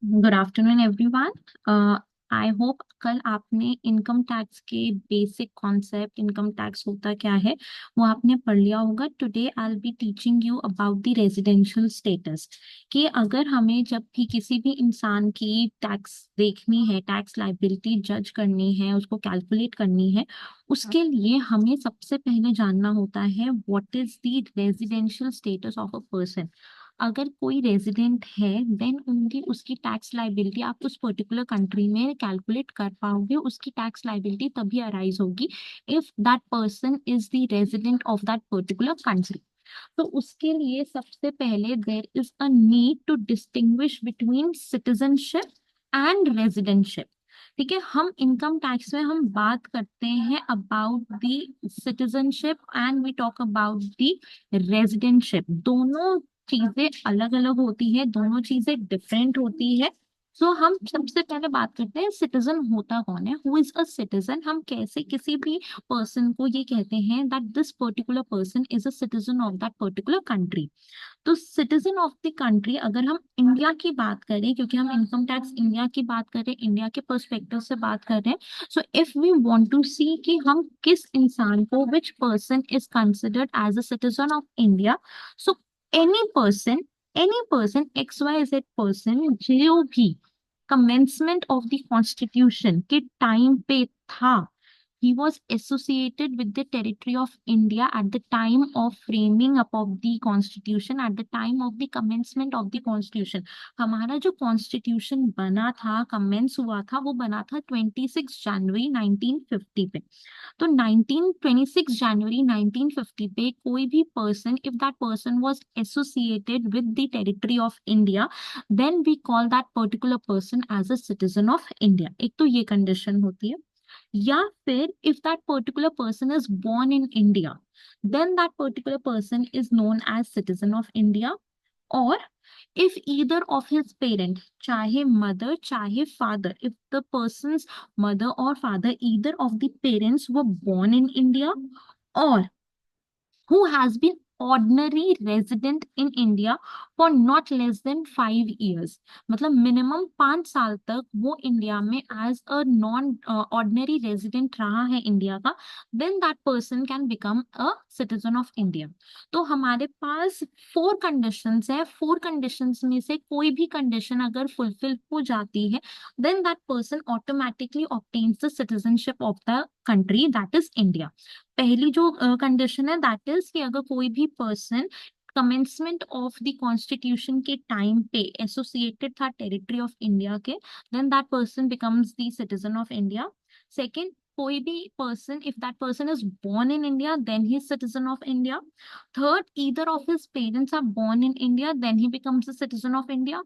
Good afternoon everyone. I hope कल आपने income tax के बेसिक कॉन्सेप्ट, इनकम टैक्स होता क्या है, वो आपने पढ़ लिया होगा। Today I will be teaching you about the residential status, कि अगर हमें जब भी किसी भी इंसान की टैक्स देखनी है, टैक्स लाइबिलिटी जज करनी है, उसको कैलकुलेट करनी है, उसके लिए हमें सबसे पहले जानना होता है what is the residential status of a person. अगर कोई रेजिडेंट है देन ओनली उसकी टैक्स लाइबिलिटी आप उस पर्टिकुलर कंट्री में कैलकुलेट कर पाओगे। उसकी टैक्स लाइबिलिटी तभी अराइज होगी if that person is the resident of that particular country. तो उसके लिए सबसे पहले there is a need to distinguish between citizenship and residentship. ठीक है, हम इनकम टैक्स में हम बात करते हैं about the citizenship and we talk about the residentship. दोनों चीजें अलग अलग होती है, दोनों चीजें डिफरेंट होती है। सो हम सबसे पहले बात करते हैं सिटीजन होता कौन है, हु इज अ सिटीजन। हम कैसे किसी भी पर्सन को ये कहते हैं that this particular person is a citizen of that particular country. तो सिटीजन ऑफ द कंट्री, अगर हम इंडिया की बात करें, क्योंकि हम इनकम टैक्स इंडिया की बात कर रहे हैं, इंडिया के पर्सपेक्टिव से बात कर रहे हैं, so if we want to see कि हम किस इंसान को, which person is considered as a citizen of India, so any person, any person X Y Z person जो भी कमेंसमेंट ऑफ द कॉन्स्टिट्यूशन के टाइम पे था, he was associated with the territory of India at the time of framing up of the constitution, at the time of the commencement of the constitution। हमारा जो constitution बना था, commence हुआ था, वो बना था 26 जनवरी 1950 पे। तो 26 जनवरी 1950 पे कोई भी person, if that person was associated with the territory of India, then we call that particular person as a citizen of India. एक तो ये कंडीशन होती है। या फिर if that particular person is born in India, then that particular person is known as citizen of India। और if either of his parent, चाहे mother चाहे father, if the person's mother or father, either of the parents were born in India, or who has been ordinary resident in India for not less than 5 years, मतलब minimum 5 साल तक वो India में as a non ordinary resident रहा है India का, then that person can become a citizen of India. तो हमारे पास 4 कंडीशंस है, 4 कंडीशंस में से कोई भी कंडीशन अगर फुलफिल हो जाती है, then that person automatically obtains the citizenship of the country that is India. पहली जो कंडीशन है दैट इज कि अगर कोई भी person commencement of the constitution के टाइम पे एसोसिएटेड था टेरिटरी ऑफ इंडिया के, then that person becomes the citizen of India. Second, कोई भी person, if that person is born in India, then he is citizen of India। Third, either of his parents are born in India, then he becomes a citizen of India।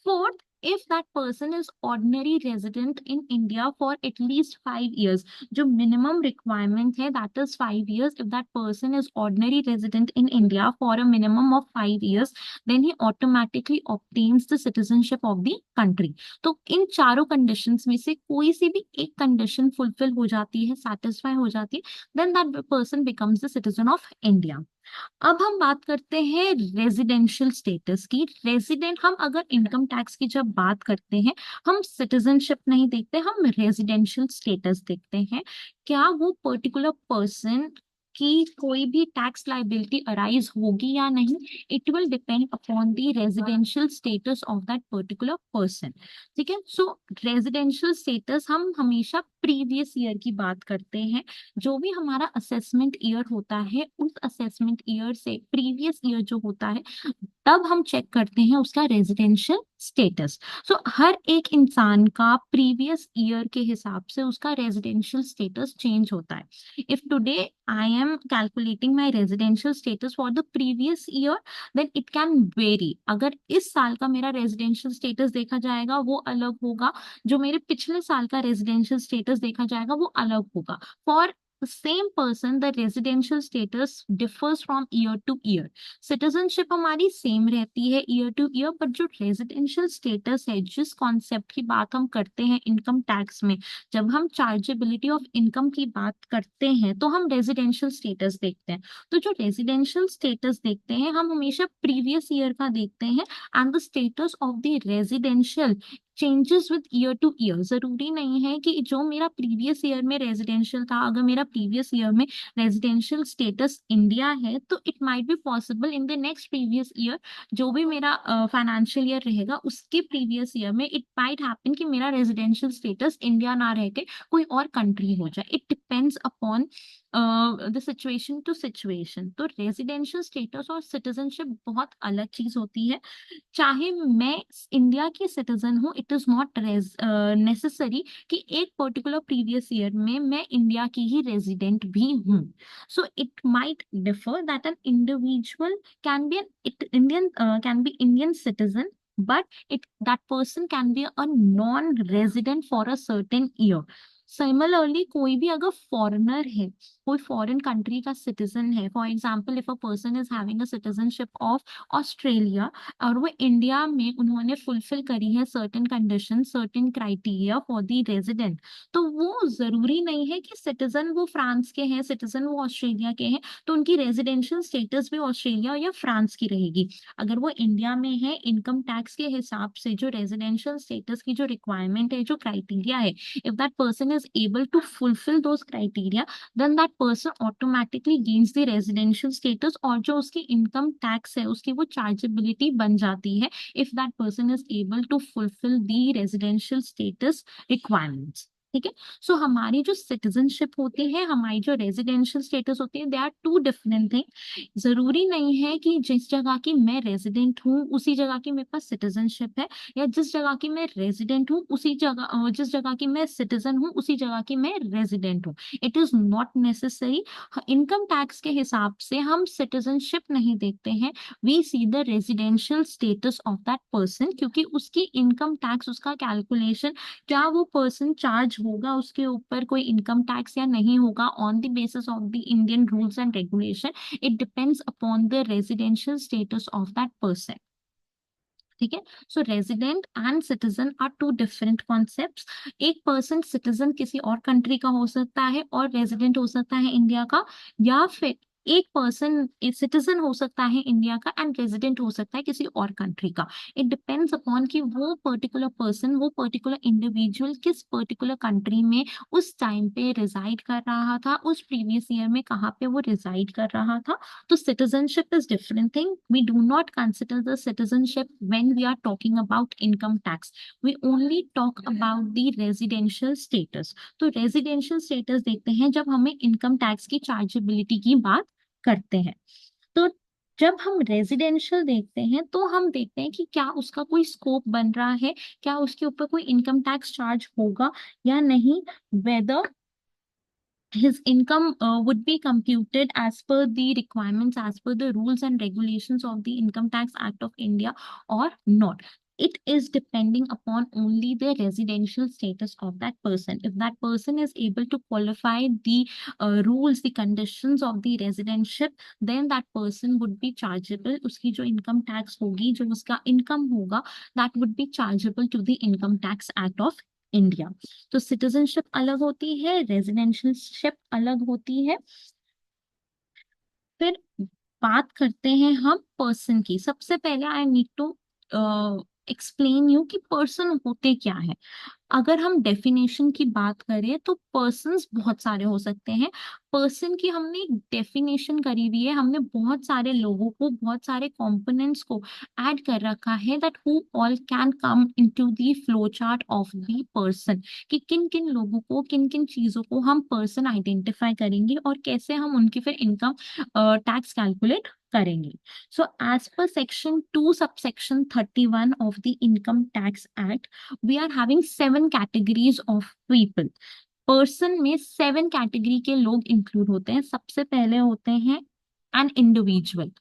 Fourth, if that person is ordinary resident in India for at least 5 years, जो minimum requirement है that is 5 years, if that person is ordinary resident in India for a minimum of 5 years, then he automatically obtains the citizenship of the country। तो इन चारों conditions में से कोई सी भी एक condition fulfil हो जाती है, सेटिस्फाई हो जाती है, then that person becomes the citizen of India. अब हम बात करते हैं रेजिडेंशियल स्टेटस की। रेजिडेंट, हम अगर इनकम टैक्स की जब बात करते हैं, हम सिटीजनशिप नहीं देखते, हम रेजिडेंशियल स्टेटस देखते हैं। क्या वो पर्टिकुलर पर्सन की कोई भी टैक्स लाइबिलिटी अराइज होगी या नहीं, it will depend upon the residential status of that particular person. ठीक है, सो रेजिडेंशियल स्टेटस हम हमेशा प्रीवियस ईयर की बात करते हैं। जो भी हमारा असेसमेंट ईयर होता है, उस असेसमेंट ईयर से प्रीवियस ईयर जो होता है, तब हम चेक करते हैं उसका रेजिडेंशियल स्टेटस। सो हर एक इंसान का प्रीवियस ईयर के हिसाब से उसका रेजिडेंशियल स्टेटस चेंज होता है। If today I am calculating my residential status for the previous year, then it can vary. अगर इस साल का मेरा रेजिडेंशियल स्टेटस देखा जाएगा वो अलग होगा, जो मेरे पिछले साल का रेजिडेंशियल स्टेटस देखा जाएगा वो अलग होगा। For the same person the residential status differs from year to year. Citizenship हमारी सेम रहती है ईयर टू ईयर, बट जो रेजिडेंशियल स्टेटस है, जिस कॉन्सेप्ट की बात हम करते हैं इनकम टैक्स में, जब हम चार्जेबिलिटी ऑफ इनकम की बात करते हैं तो हम रेजिडेंशियल स्टेटस देखते हैं। तो जो रेजिडेंशियल स्टेटस देखते हैं हम हमेशा प्रीवियस ईयर का देखते हैं, and the status of the residential changes with year two year. जरूरी नहीं है कि जो मेरा प्रीवियस ईयर में रेजिडेंशियल था, अगर मेरा प्रीवियस ईयर में रेजिडेंशियल स्टेटस इंडिया है, तो it might be possible in the next previous year, जो भी मेरा फाइनेंशियल ईयर रहेगा उसके प्रीवियस ईयर में इट माइट हैपन कि मेरा रेजिडेंशियल स्टेटस इंडिया ना रह के कोई और कंट्री हो जाए। It depends upon the situation to situation. तो रेजिडेंशियल स्टेटस और सिटीजनशिप बहुत अलग चीज होती है। चाहे मैं इंडिया की सिटीजन हूँ, इट इज नॉट नेसेसरी कि एक पर्टिकुलर प्रीवियस ईयर में मैं इंडिया की ही रेजिडेंट भी हूँ। So it might differ that an individual can be Indian citizen, but that person can be a non-resident for a certain year. Similarly कोई भी अगर फॉरेनर है, कोई फॉरेन कंट्री का सिटीजन है, for example if a person is having a citizenship of Australia और वो India में उन्होंने फुलफिल करी है certain condition, certain criteria for the resident, तो वो जरूरी नहीं है कि सिटीजन वो फ्रांस के हैं, सिटीजन वो ऑस्ट्रेलिया के हैं, तो उनकी रेजिडेंशियल स्टेटस भी ऑस्ट्रेलिया या फ्रांस की रहेगी। अगर वो इंडिया में है, इनकम टैक्स के हिसाब से जो रेजिडेंशियल स्टेटस की जो रिक्वायरमेंट है, जो क्राइटेरिया है, if that person is able to fulfill those criteria, then that person automatically gains the residential status, और जो उसकी इनकम टैक्स है उसकी वो चार्जेबिलिटी बन जाती है if that person is able to fulfill the residential status requirements। ठीक है। सो हमारी जो सिटीजनशिप होती है, हमारी जो रेजिडेंशियल स्टेटस होती है, they are two different thing. जरूरी नहीं है कि जिस जगह की मैं रेजिडेंट हूँ उसी जगह की मेरे पास सिटीजनशिप है, या जिस जगह की मैं रेजिडेंट हूँ उसी जगह, जिस जगह की मैं सिटीजन हूँ उसी जगह की मैं रेजिडेंट हूँ। It is not necessary. Income tax के हिसाब से हम सिटीजनशिप नहीं देखते हैं, we see the residential status of that person, क्योंकि उसकी इनकम टैक्स, उसका कैलकुलेशन, क्या वो पर्सन चार्ज होगा उसके ऊपर कोई इनकम टैक्स या नहीं होगा, on the basis of the Indian rules and regulation, it depends upon the residential status of that person. ठीक है। So resident and citizen are two different concepts. एक पर्सन सिटीजन किसी और कंट्री का हो सकता है और रेजिडेंट हो सकता है इंडिया का, या फिर एक पर्सन सिटीजन हो सकता है इंडिया का एंड रेजिडेंट हो सकता है किसी और कंट्री का। इट डिपेंड्स अपॉन कि वो पर्टिकुलर पर्सन, वो पर्टिकुलर इंडिविजुअल किस पर्टिकुलर कंट्री में उस टाइम पे रिजाइड कर रहा था, उस प्रीवियस ईयर में कहाँ पे वो रिजाइड कर रहा था। तो citizenship is different thing. We do not consider the citizenship when we are talking about income tax. We only talk about the residential status. तो residential status देखते हैं जब हमें income tax की chargeability की बात करते हैं। तो जब हम रेजिडेंशियल देखते हैं तो हम देखते हैं कि क्या उसका कोई स्कोप बन रहा है, क्या उसके ऊपर कोई इनकम टैक्स चार्ज होगा या नहीं, weather his income would be computed as per the requirements, as per the rules and regulations of the Income Tax Act of India or not. It is depending upon only the residential status of that person. If that person is able to qualify the rules, the conditions of the residentship, then that person would be chargeable. Uski jo income tax hogi, jo uska income hoga, that would be chargeable to the Income Tax Act of India. तो citizenship अलग होती है, रेजिडेंशियलशिप अलग होती है। फिर बात करते हैं हम पर्सन की। सबसे पहले I need to explain you कि पर्सन होते क्या है। अगर हम डेफिनेशन की बात करें तो पर्सन्स बहुत सारे हो सकते हैं। पर्सन की हमने एक डेफिनेशन करी हुई है, हमने बहुत सारे लोगों को, बहुत सारे कंपोनेंट्स को ऐड कर रखा है, that who all can come into the flow chart of the person, कि किन किन लोगों को, किन किन चीजों को हम पर्सन आइडेंटिफाई करेंगे और कैसे हम उनकी फिर इनकम टैक्स कैलकुलेट करेंगे। So as per section 2 subsection 31 of the Income Tax Act, we are having 7 categories of people. Person में 7 कैटेगरी के लोग इंक्लूड होते हैं। सबसे पहले होते हैं एन इंडिविजुअल।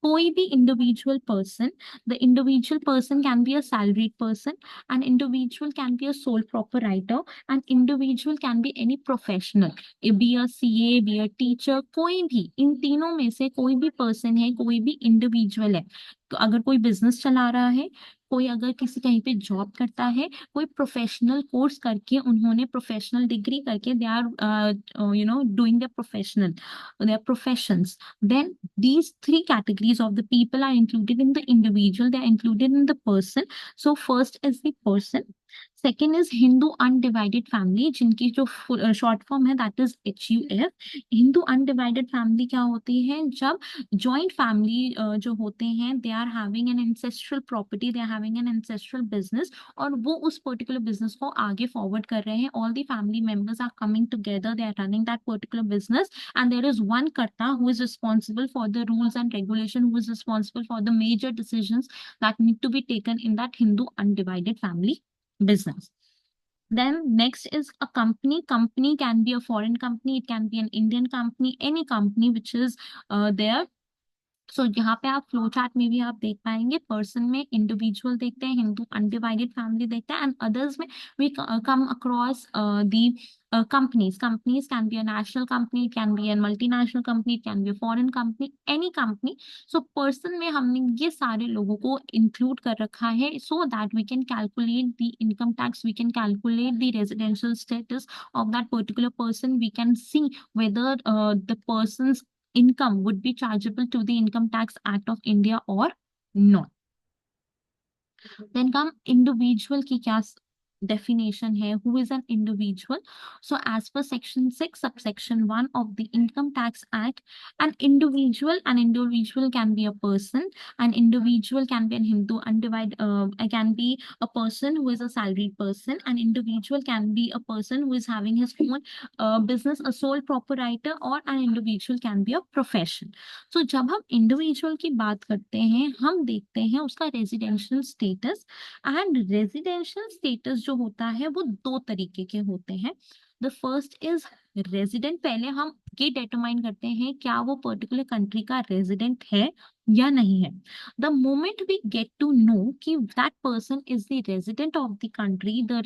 कोई भी individual person, the individual person can be a salaried person, an individual can be a sole proprietor, an individual can be any professional, be a CA, be a teacher, कोई भी इन तीनों में से कोई भी person है, कोई भी इंडिविजुअल है। तो अगर कोई बिजनेस चला रहा है, कोई अगर किसी कहीं पे जॉब करता है, कोई प्रोफेशनल कोर्स करके, उन्होंने प्रोफेशनल डिग्री करके they are doing the professional, their professions, then these three categories of the people are included in the individual, they are included in the person. So first is the person, second is Hindu undivided family, जिनकी जो short form है that is HUF। Hindu undivided family क्या होती है, जब joint family जो होते हैं, they are having an ancestral property, they are having an ancestral business, और वो उस पर्टिकुलर बिजनेस को आगे फॉरवर्ड कर रहे हैं, all the family members are coming together, they are running that particular business, and there is one karta who is responsible for the rules and regulation, who is responsible for the major decisions that need to be taken in that Hindu undivided family business. Then next is a company. Company can be a foreign company, it can be an Indian company, any company which is there. सो यहाँ पे आप flow chart में भी आप देख पाएंगे, person में individual देखते हैं, हिंदू अनडिवाइडेड फैमिली देखते हैं, एंड अदर्स में we come across the companies. Companies can be a national company, it can be a multinational company, it can be a foreign company, any company. So person में हमने ये सारे लोगों को include कर रखा है, so that we can calculate the income tax, we can calculate the residential status of that particular person, we can see whether the person's income would be chargeable to the Income Tax Act of India or not. Then come individual की क्या definition है, who is an individual? So as per section 6 subsection 1 of the Income Tax Act, an individual can be a person, an individual can be an Hindu undivided, can be a person who is a salaried person, an individual can be a person who is having his own business, a sole proprietor, or an individual can be a profession. So जब हम individual की बात करते हैं, हम देखते हैं उसका residential status, and residential status जो होता है वो दो तरीके के होते हैं। द फर्स्ट इज रेजिडेंट, पहले हम ये डिटरमाइन करते हैं क्या वो पर्टिकुलर कंट्री का रेजिडेंट है या नहीं है। The moment we get to know कि that person is the resident of the country, the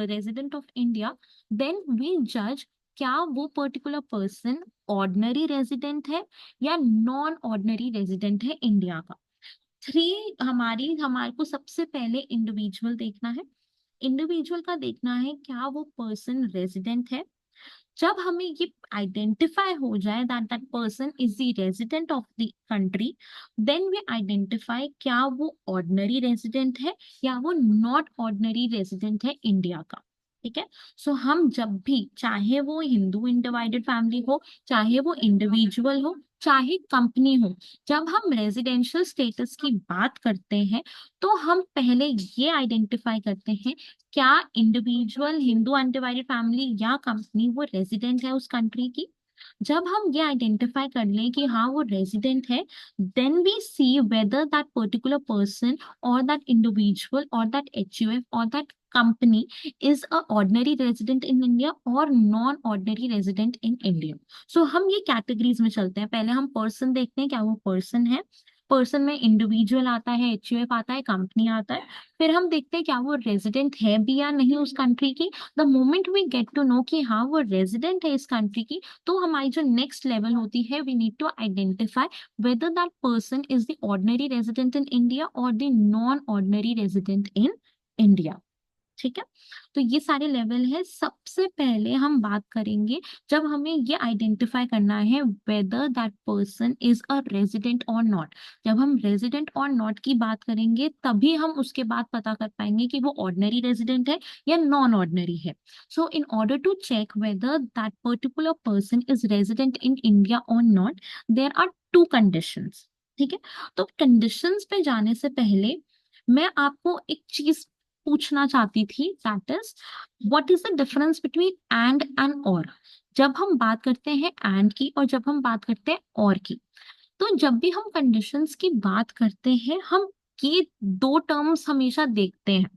resident of India, then we जज क्या वो पर्टिकुलर पर्सन ऑर्डिनरी रेजिडेंट है या नॉन ऑर्डिनरी रेजिडेंट है इंडिया का। हमारे को सबसे पहले इंडिविजुअल देखना है। इंडिविजुअल का देखना है क्या वो पर्सन रेजिडेंट है। जब हमें ये आइडेंटिफाई हो जाए that that person is the resident of the country, then we identify क्या वो ऑर्डिनरी रेजिडेंट है या वो नॉट ऑर्डिनरी रेजिडेंट है इंडिया का। ठीक है, सो हम जब भी, चाहे वो हिंदू अनडिवाइडेड फैमिली हो, चाहे वो इंडिविजुअल हो, चाहे कंपनी हो, जब हम रेजिडेंशियल स्टेटस की बात करते हैं तो हम पहले ये आइडेंटिफाई करते हैं क्या इंडिविजुअल, हिंदू अनडिवाइडेड फैमिली या कंपनी वो रेजिडेंट है उस कंट्री की। जब हम ये आइडेंटिफाई कर लें कि हाँ वो रेजिडेंट है, then we see whether that particular person और दैट इंडिविजुअल और दैट HUF और that company is a ordinary resident in India or non-ordinary resident in India. So हम ये कैटेगरीज में चलते हैं। पहले हम पर्सन देखते हैं क्या वो पर्सन है, पर्सन में इंडिविजुअल आता है, HUF आता है, कंपनी आता है, फिर हम देखते हैं क्या वो रेजिडेंट है भी या नहीं उस कंट्री की। The moment we get to know कि हाँ वो रेजिडेंट है इस कंट्री की, तो हमारी जो नेक्स्ट लेवल होती है, we need to identify whether that person is the ordinary resident in India और the non ordinary resident in India. ठीक है, तो ये सारे लेवल है। सबसे पहले हम बात करेंगे जब हमें ये आइडेंटिफाई करना है weather that person is a resident और नॉट। जब हम रेजिडेंट और नॉट की बात करेंगे तभी हम उसके बाद पता कर पाएंगे कि वो ऑर्डिनरी रेजिडेंट है या नॉन ऑर्डिनरी है। So in order to check whether that particular person is resident in India और not, there are two conditions. ठीक है, तो कंडीशंस पे जाने से पहले मैं आपको एक चीज पूछना चाहती थी, that is what is the difference between and और। जब हम बात करते हैं एंड की और जब हम बात करते हैं और की, तो जब भी हम कंडीशंस की बात करते हैं हम ये दो टर्म्स हमेशा देखते हैं।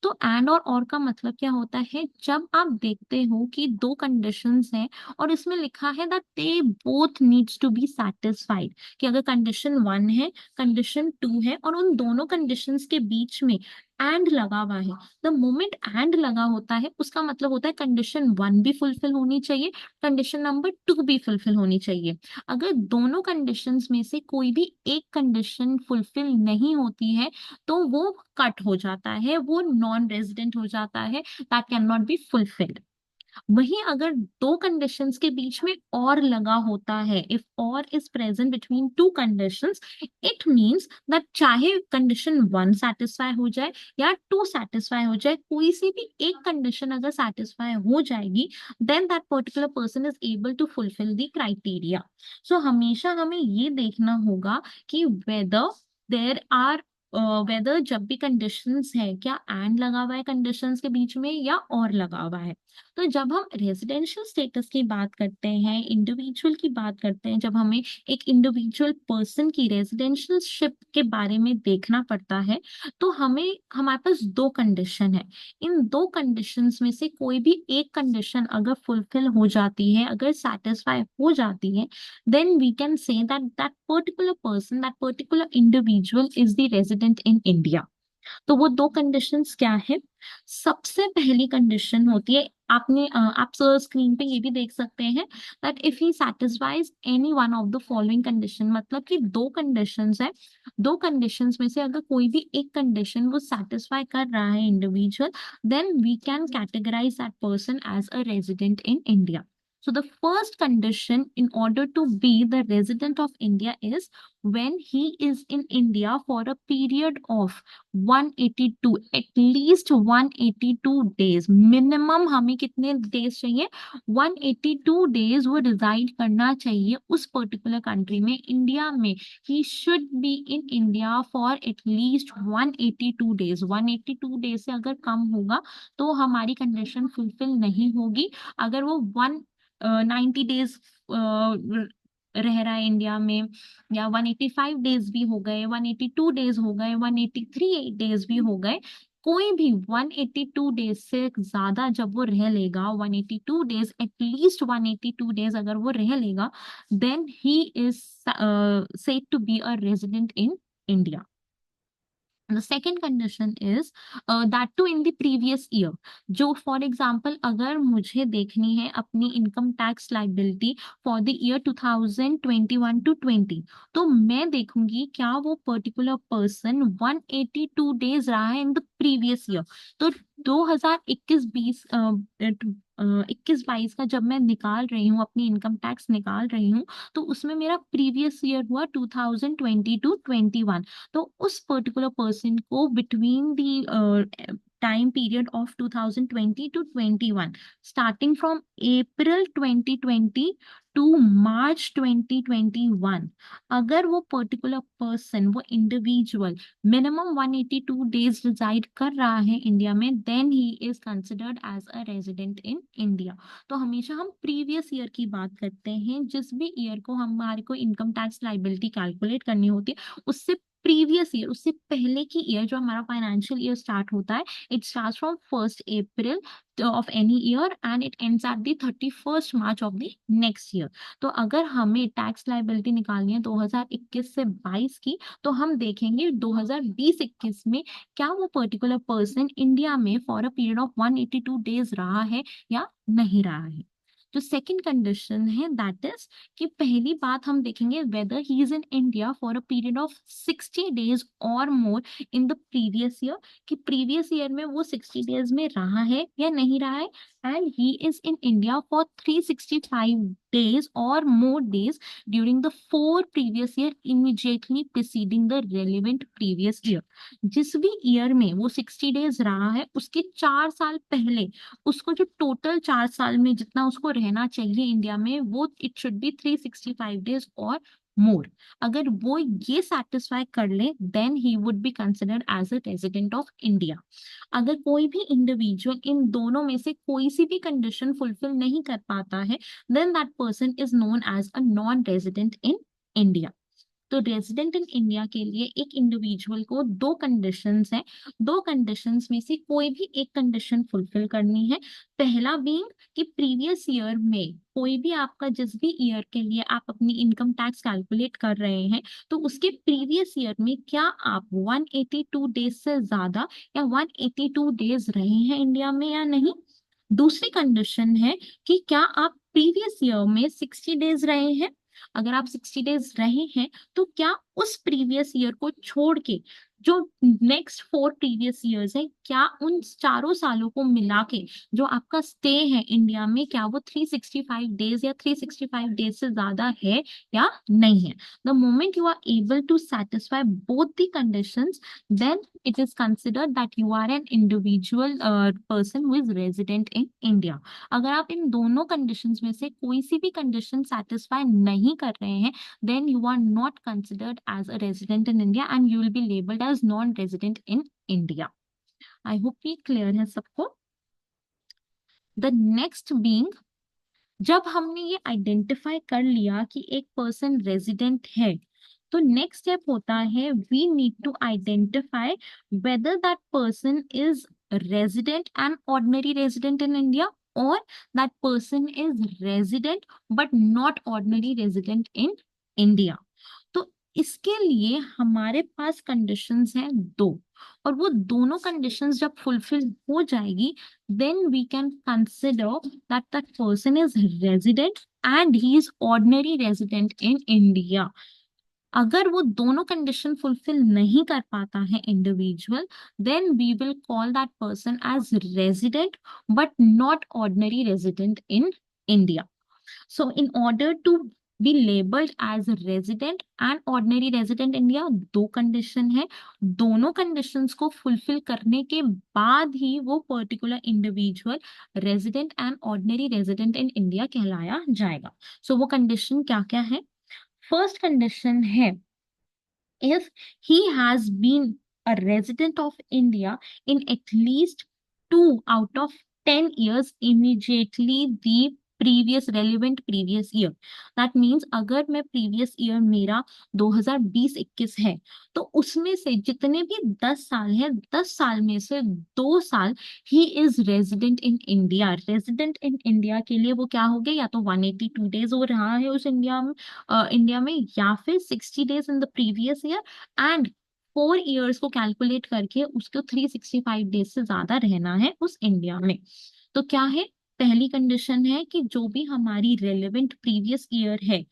तो एंड और का मतलब क्या होता है, जब आप देखते हो कि दो कंडीशंस हैं और इसमें लिखा है that they both needs to be satisfied, कि अगर कंडीशन 1 है, कंडीशन 2 है और उन दोनों कंडीशंस के बीच में एंड लगा हुआ है, द मोमेंट एंड लगा होता है उसका मतलब होता है कंडीशन 1 भी फुलफिल होनी चाहिए, कंडीशन नंबर 2 भी फुलफिल होनी चाहिए। अगर दोनों कंडीशंस में से कोई भी एक कंडीशन फुलफिल नहीं होती है तो वो कट हो जाता है, वो नॉन रेजिडेंट हो जाता है, that can not be fulfilled. वहीं अगर दो कंडीशंस के बीच में और लगा होता है, इफ और is present between two conditions, it means that चाहे कंडीशन 1 सेटिस्फाई हो जाए या 2 सेटिस्फाई हो जाए, कोई सी भी एक कंडीशन अगर सेटिस्फाई हो जाएगी, then that particular person is able to fulfil the criteria. So हमेशा हमें ये देखना होगा कि वेदर देर आर वेदर जब भी कंडीशंस है, क्या एंड लगा हुआ है कंडीशंस के बीच में या और लगा हुआ है। तो जब हम रेजिडेंशियल स्टेटस की बात करते हैं, इंडिविजुअल की बात करते हैं, जब हमें एक इंडिविजुअल पर्सन की रेजिडेंशियलशिप के बारे में देखना पड़ता है, तो हमें हमारे पास दो कंडीशन है। इन दो कंडीशंस में से कोई भी एक कंडीशन अगर फुलफिल हो जाती है, अगर सेटिस्फाई हो जाती है, then we can say that that particular person, that particular individual is the resident in India. तो वो दो कंडीशंस क्या है? सबसे पहली कंडीशन होती है, आप स्क्रीन पे ये भी देख सकते हैं that if he satisfies any one of the following condition, मतलब कि दो कंडीशंस है, दो कंडीशंस में से अगर कोई भी एक कंडीशन वो सेटिस्फाई कर रहा है individual, then we can categorise that person as a resident in India. So the first condition in order to be the resident of India is when he is in India for a period of 182, at least 182 days, minimum हमें कितने days चाहिए? 182 days वो resided करना चाहिए उस particular country में, India में। ही should be in India for at least 182 days. 182 days से अगर कम होगा तो हमारी कंडीशन फुलफिल नहीं होगी। अगर वो 190 डेज रह रहा है इंडिया में, या 185 डेज भी हो गए, 182 डेज हो गए, 183 डेज भी हो गए, कोई भी 182 डेज से ज्यादा जब वो रह लेगा, 182 डेज, एटलीस्ट 182 डेज अगर वो रह लेगा, then he is said to be a resident in India. The second condition is that too in the previous year. जो फॉर एग्जाम्पल अगर मुझे देखनी है अपनी income tax liability for the year 2021 to 20, तो मैं देखूंगी क्या वो पर्टिकुलर पर्सन 182 डेज रहा है इन द प्रीवियस ईयर। तो 2021-20 21-22 का जब मैं निकाल रही हूँ, अपनी इनकम टैक्स निकाल रही हूँ, तो उसमें मेरा प्रीवियस ईयर हुआ 2020 टू 21। तो उस पर्टिकुलर पर्सन को between the time period of 2020 to 21, starting from April 2020 to March 2021, अगर वो पर्टिकुलर पर्सन, वो इंडिविजुअल मिनिमम 182 डेज रिजाइड कर रहा है इंडिया में, then he is considered as a resident in India. तो हमेशा हम प्रीवियस ईयर की बात करते हैं, जिस भी ईयर को हमारे को इनकम टैक्स लाइबिलिटी कैलकुलेट करनी होती है, उससे प्रीवियस ईयर, उससे पहले की ईयर जो हमारा फाइनेंशियल ईयर स्टार्ट होता है, it start from 1 April of any year and it ends at the 31 March of the next year. तो अगर हमें टैक्स लाइबिलिटी निकालनी है 2021 से 22 की, तो हम देखेंगे 2020-21 में क्या वो पर्टिकुलर पर्सन इंडिया में for a period of 182 days रहा है या नहीं रहा है। जो सेकंड कंडीशन है दैट इज कि पहली बात हम देखेंगे weather he is in India for a period of 60 days और मोर इन द प्रीवियस ईयर, कि प्रीवियस ईयर में वो 60 डेज में रहा है या नहीं रहा है, and he is in India for 365 days or more days during the 4 previous year immediately preceding the relevant previous year। जिस भी ईयर में वो 60 डेज रहा है उसके 4 साल पहले उसको जो टोटल 4 साल में जितना उसको रहना चाहिए इंडिया में, वो इट शुड बी 365 डेज और मोर। अगर वो ये सेटिस्फाई कर ले, then he would be considered as a resident of India. अगर कोई भी इंडिविजुअल इन दोनों में से कोई सी भी कंडीशन फुलफिल नहीं कर पाता है, then that person is known as a non resident in India. तो रेजिडेंट इन इंडिया के लिए एक इंडिविजुअल को दो कंडीशंस हैं, दो कंडीशंस में से कोई भी एक कंडीशन फुलफिल करनी है। पहला बीइंग कि प्रीवियस ईयर में कोई भी आपका जिस भी ईयर के लिए आप अपनी इनकम टैक्स कैलकुलेट कर रहे हैं, तो उसके प्रीवियस ईयर में क्या आप 182 डेज से ज्यादा या 182 डेज रहे हैं इंडिया में या नहीं। दूसरी कंडीशन है कि क्या आप प्रीवियस ईयर में 60 डेज रहे हैं। अगर आप 60 डेज रहे हैं तो क्या उस प्रीवियस ईयर को छोड़ के जो नेक्स्ट 4 प्रीवियस ईयर्स है, क्या उन चारों सालों को मिला के जो आपका स्टे है इंडिया में, क्या वो 365 डेज या 365 डेज से ज्यादा है या नहीं है। The moment you are able to satisfy both the conditions, then it is considered that you are an individual person who is resident in India. अगर आप इन दोनों कंडीशंस में से कोई सी भी कंडीशन सेटिस्फाई नहीं कर रहे हैं, then you are not considered as a resident in India and you will be labeled as non-resident in India. I hope ये क्लियर है सबको। The next being, जब हमने ये आइडेंटिफाई कर लिया कि एक पर्सन रेजिडेंट है, तो नेक्स्ट स्टेप होता है we need to identify whether that person is resident and ordinary resident in India और that person is resident but not ordinary resident in India. तो इसके लिए हमारे पास कंडीशंस हैं दो, और वो दोनों कंडीशंस जब फुलफिल हो जाएगी, then we can consider that that person is resident and he is ordinary resident in India. अगर वो दोनों कंडीशन फुलफिल नहीं कर पाता है individual, then we will call that person as resident but not ordinary resident in India. So in order to be labeled as a resident and ordinary resident India, दो condition है, दोनों conditions को fulfil करने के बाद ही वो particular individual resident and ordinary resident in India कहलाया जाएगा। सो वो कंडीशन क्या क्या है। फर्स्ट कंडीशन है if he has been a resident of India in at least 2 out of 10 years immediately the previous relevant previous year. That means अगर मैं previous year मेरा 2020-21 है, तो उसमें से जितने भी 10 साल है, 10 साल में से 2 साल he is resident in India. Resident in India के लिए वो क्या हो गया, या तो 182 डेज हो रहा है उस इंडिया में या फिर 60 days in the previous year and 4 years को कैलकुलेट करके उसको 365 डेज से ज्यादा रहना है उस इंडिया में। तो क्या है, पहली कंडीशन है कि जो भी हमारी रेलेवेंट प्रीवियस ईयर है,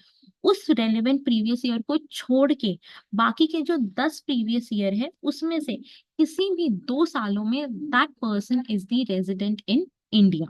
उस रेलेवेंट प्रीवियस ईयर को छोड़ के बाकी के जो 10 प्रीवियस ईयर है उसमें से किसी भी 2 सालों में that person is the resident in India.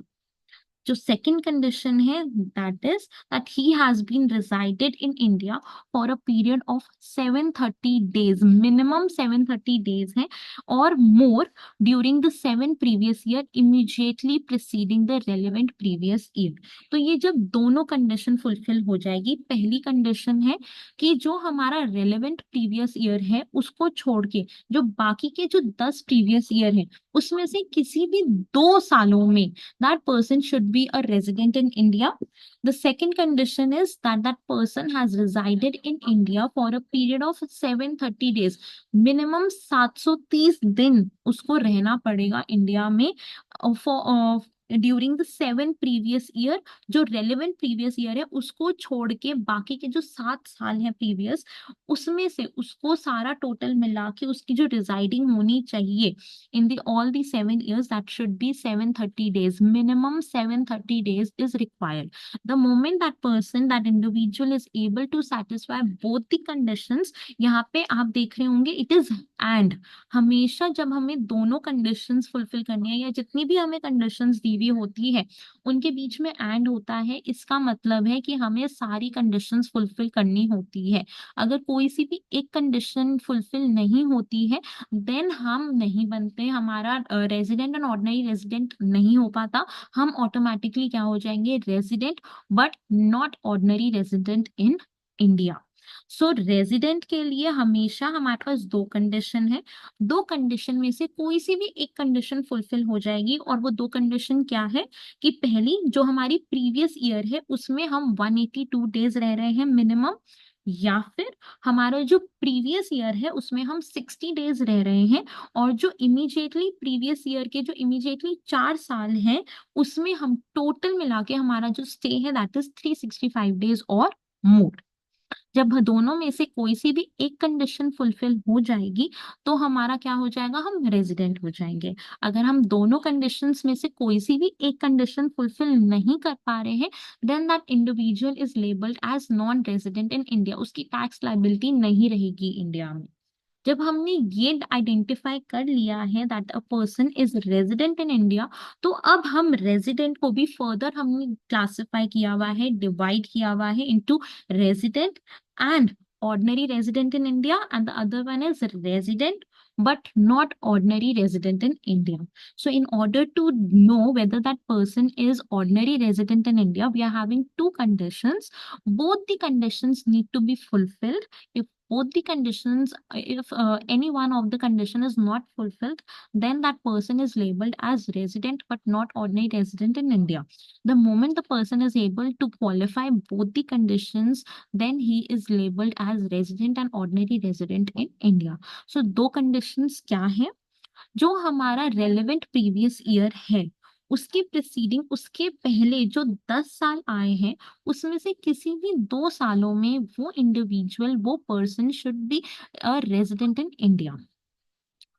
जो सेकंड कंडीशन है that is that he has been resided in India for a period of 730 days, minimum 730 days है और more during the 7 previous year immediately preceding the relevant previous year. तो ये जब दोनों condition fulfil हो जाएगी, पहली कंडीशन है कि जो हमारा रेलेवेंट प्रीवियस ईयर है उसको छोड़ के जो बाकी के जो 10 प्रीवियस ईयर है उसमें से किसी भी 2 सालों में that person should be a resident in India. The second condition is that that person has resided in India for a period of 730 days. Minimum 730 दिन उसको रहना पड़ेगा इंडिया में for during the 7 previous year. जो relevant previous year है उसको छोड़ के बाकी के जो 7 साल है प्रीवियस, उसमें से उसको सारा टोटल मिला के उसकी जो रिजाइडिंग होनी चाहिए in the all the 7 years, that should be 730 days. Minimum 730 days is required. The moment that person, that individual is able to satisfy both the conditions, यहाँ पे आप देख रहे होंगे it is and। हमेशा जब हमें दोनों conditions fulfill करनी है या जितनी भी हमें conditions दी हुई होती है उनके बीच में and होता है, इसका मतलब है कि हमें सारी conditions fulfill करनी होती है। अगर कोई सी भी एक condition fulfill नहीं होती है देन हम नहीं बनते, हमारा रेजिडेंट एंड ऑर्डिनरी रेजिडेंट नहीं हो पाता, हम ऑटोमेटिकली क्या हो जाएंगे, resident but not ordinary resident in India. So resident के लिए हमेशा हमारे पास दो कंडीशन है, दो कंडीशन में से कोई सी भी एक कंडीशन फुलफिल हो जाएगी और वो दो कंडीशन क्या है कि पहली जो हमारी प्रीवियस ईयर है उसमें हम 182 डेज रह रहे हैं मिनिमम, या फिर हमारा जो प्रीवियस ईयर है उसमें हम 60 डेज रह रहे हैं, और जो इमीडिएटली प्रीवियस ईयर के जो इमीडिएटली 4 साल हैं उसमें हम टोटल मिला के हमारा जो स्टे है दैट इज 365 डेज और मोर। जब दोनों में से कोई सी भी एक कंडीशन फुलफिल हो जाएगी तो हमारा क्या हो जाएगा, हम रेजिडेंट हो जाएंगे। अगर हम दोनों कंडीशंस में से कोई सी भी एक कंडीशन फुलफिल नहीं कर पा रहे हैं, then that individual is labelled as non resident in India, उसकी टैक्स लाइबिलिटी नहीं रहेगी इंडिया में। जब हमने ये आइडेंटिफाई कर लिया है that a person is resident in India, तो अब हम रेजिडेंट को भी फर्दर हमने क्लासिफाई किया हुआ है, डिवाइड किया हुआ है into resident and ordinary resident in India, and the other one is resident but not ordinary resident in India. So in order to know whether that person is ordinary resident in India, we are having two conditions. Both the conditions need to be fulfilled. If both the conditions, if any one of the condition is not fulfilled, then that person is labeled as resident but not ordinary resident in India. The moment the person is able to qualify both the conditions, then he is labeled as resident and ordinary resident in India. So दो conditions क्या है, जो हमारा relevant previous year है उसके preceding, उसके पहले जो 10 साल आए हैं उसमें से किसी भी 2 सालों में वो इंडिविजुअल, वो person should be a resident in India.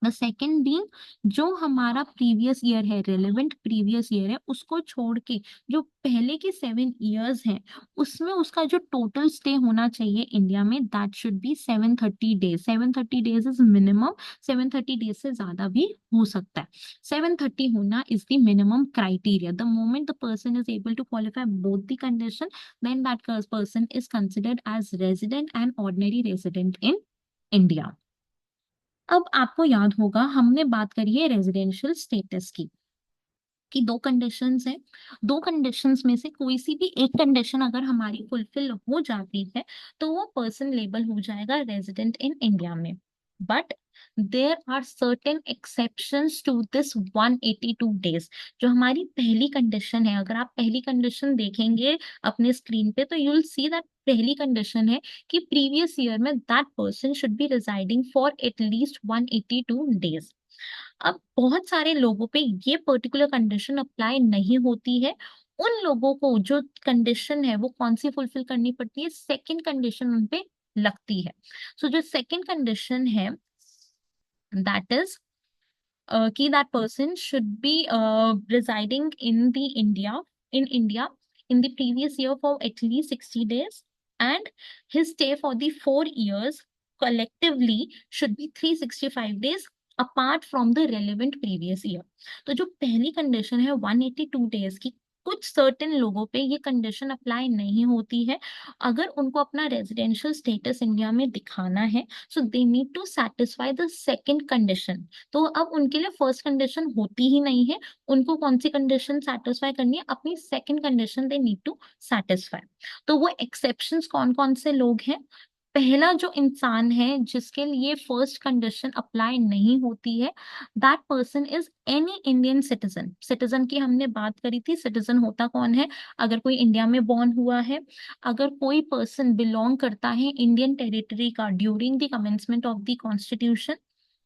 The second being, जो हमारा प्रीवियस ईयर है, रेलेवेंट प्रीवियस ईयर है, उसको छोड़ के जो पहले के 7 इयर्स हैं उसमें उसका जो टोटल स्टे होना चाहिए इंडिया में that should be 730 days. 730 days is minimum, 730 days से ज्यादा भी हो सकता है। 730 होना is the minimum criteria. The moment the person is able to qualify both the condition, then that person is considered as resident and ordinary resident in India. अब आपको याद होगा हमने बात करी है रेजिडेंशियल स्टेटस की, कि दो कंडीशंस हैं। दो कंडीशंस में से कोई सी भी एक कंडीशन अगर हमारी फुलफिल हो जाती है तो वो पर्सन लेबल हो जाएगा रेजिडेंट इन इंडिया में। But there are certain exceptions to this 182 days. जो हमारी पहली कंडीशन है, अगर आप पहली कंडीशन देखेंगे अपने स्क्रीन पे तो यू विल सी दैट पहली कंडीशन है कि प्रीवियस ईयर में that person should be residing for at least 182 days. अब बहुत सारे लोगों पे ये पर्टिकुलर कंडीशन अप्लाई नहीं होती है। उन लोगों को जो कंडीशन है वो कौन सी फुलफिल करनी पड़ती है, सेकंड कंडीशन उन पे लगती है। सो जो सेकंड कंडीशन है दैट इज कि that person should be residing in India in the previous year for at least 60 days, and his stay for the 4 years collectively should be 365 days apart from the relevant previous year. तो जो पहली condition है 182 days की, कुछ certain लोगों पे ये condition apply नहीं होती है। अगर उनको अपना रेजिडेंशियल स्टेटस इंडिया में दिखाना है so they need to satisfy the second condition. तो अब उनके लिए फर्स्ट कंडीशन होती ही नहीं है, उनको कौन सी कंडीशन सेटिस्फाई करनी है, अपनी second condition they need to satisfy. तो वो एक्सेप्शंस कौन कौन से लोग हैं, पहला जो इंसान है जिसके लिए फर्स्ट कंडीशन अप्लाई नहीं होती है, that person is any Indian citizen. Citizen की हमने बात करी थी, सिटीजन होता कौन है, अगर कोई इंडिया में बॉर्न हुआ है, अगर कोई पर्सन बिलोंग करता है इंडियन टेरिटरी का during the commencement of the constitution,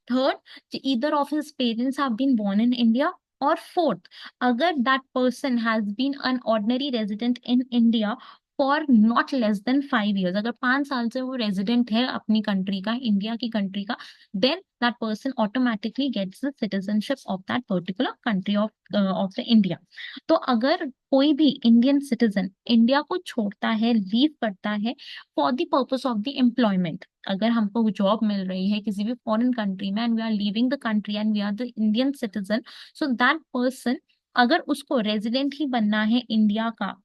third either of his parents have been born in India, और फोर्थ अगर that person has been an ordinary resident in India for not less than 5 years, अगर 5 साल से वो resident है अपनी country का, India की कंट्री का, then that person automatically gets the citizenship of that particular country of the India. तो अगर कोई भी इंडियन सिटीजन इंडिया को छोड़ता है, लीव करता है for the purpose of the employment, अगर हमको जॉब मिल रही है किसी भी फॉरेन कंट्री में and we are leaving the country and we are the Indian citizen, so that person अगर उसको रेजिडेंट ही बनना है इंडिया का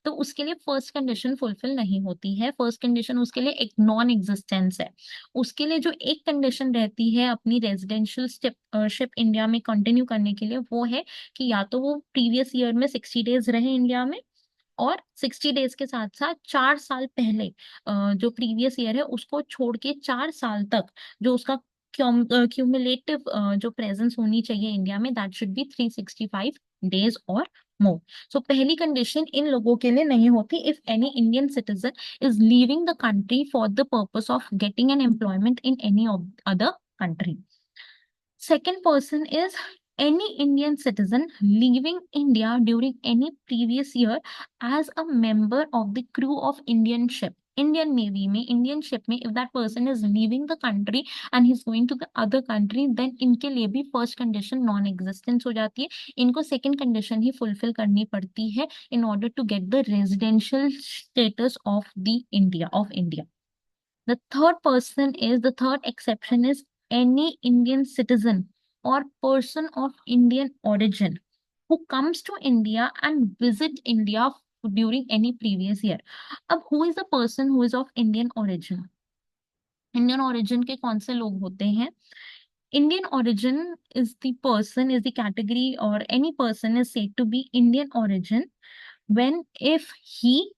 तो उसके लिए फर्स्ट कंडीशन फुलफिल नहीं होती है। फर्स्ट कंडीशन उसके लिए एक नॉन एग्जिस्टेंस है। उसके लिए जो एक कंडीशन रहती है अपनी रेजिडेंशियल शिप इंडिया में कंटिन्यू करने के लिए वो है कि या तो वो प्रीवियस ईयर में 60 डेज रहे इंडिया में, और 60 डेज के साथ साथ 4 साल पहले जो प्रीवियस ईयर है उसको छोड़ के 4 साल तक जो उसका क्यूमुलेटिव जो प्रेजेंस होनी चाहिए इंडिया में दैट शुड बी 365 डेज और more. So पहली कंडीशन इन लोगों के लिए नहीं होती if any Indian citizen is leaving the country for the purpose of getting an employment in any of other country. Second person is any Indian citizen leaving India during any previous year as a member of the crew of Indian ship. Indian Navy में, Indian ship में, if that person is leaving the country and he's going to the other country, then इनके लिए भी first condition non-existence हो जाती है. इनको second condition ही fulfill करनी पड़ती है in order to get the residential status of the India, of India. The third exception is any Indian citizen or person of Indian origin who comes to India and visit India during any previous year. अब who is the person who is of Indian origin? Indian origin के कौन से लोग होते हैं? Indian origin is the person, is the category, or any person is said to be Indian origin when if he